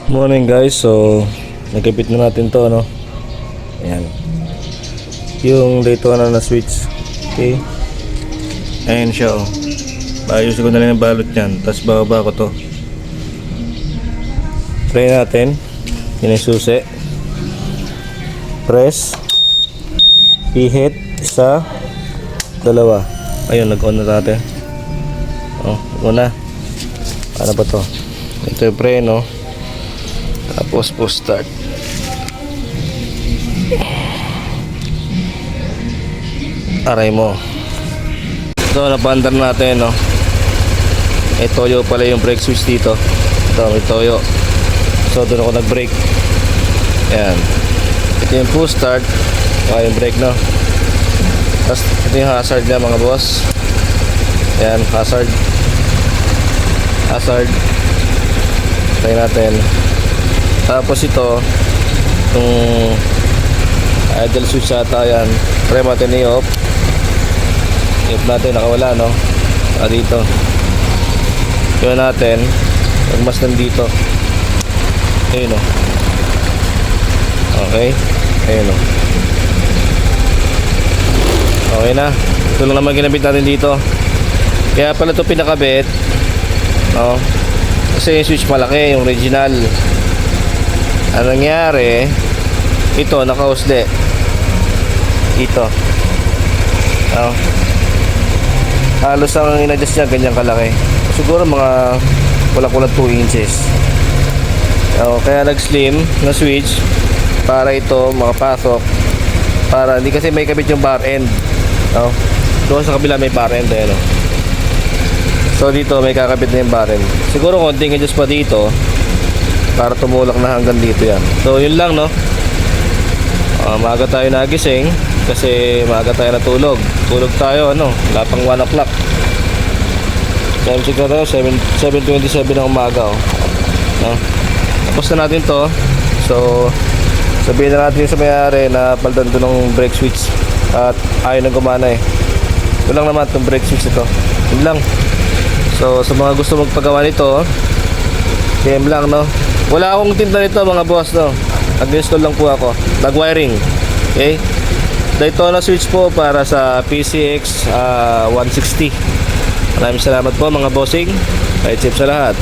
Morning guys, so nagkabit na natin to, ano. Ayan, yung Daytona na switch. Okay, ayan siya, oh. Ayusin ko na lang yung balot nyan, tapos bababa ko to. Try natin. Yun yung susi. Press, pihit, isa, dalawa. Ayun, nag-on na natin. Oh, una. Ano ba to? Ito yung preno. Tapos push start. Aray mo. So napandar natin, no. May toyo pala yung brake switch dito. Ito may toyo. So doon ako nag brake. Ayan. Ito yung push start. Yung brake, no. Tapos ito yung hazard niya, mga boss. Ayan, hazard. Try natin. Tapos ito, itong idle switch ata yan. Try natin i-off. I-off natin, nakawala, no? Dito. Yun natin. Pagmas nandito. Ayun, no? Okay. Ayun, no? Okay na. Ito lang naman ginabit natin dito. Kaya pala ito pinakabit, no? Kasi yung switch malaki, yung original. Ang nangyari, ito nakausli ito, oh. Halos ang in-adjust niya ganyan kalaki, siguro mga kulang 2 inches, oh. Kaya nag-slim na switch para ito makapasok, para hindi, kasi may kabit yung bar end, oh. Doon sa kabila may bar end, no? So dito may kakabit na yung bar end, siguro konting adjust pa dito para tumulak na hanggang dito yan. So yun lang, no. Maaga tayo nagising kasi maaga tayo natulog. Tulog tayo, ano, wala pang 1 o'clock. Time check na tayo, 7:27 ng umaga, oh. No? Tapos na natin to. So sabihin na natin sa may-ari na paldan to ng brake switch at ayaw na gumana, eh. Ito lang naman itong brake switch ito. Yun lang. So sa mga gusto magpagawa nito, PM lang, no. Wala akong tinta nito, mga boss, no. Nag-install lang po ako. Nag-wiring. Okay? Daytona switch po para sa PCX 160. Maraming salamat po, mga bossing. Kahit safe sa lahat.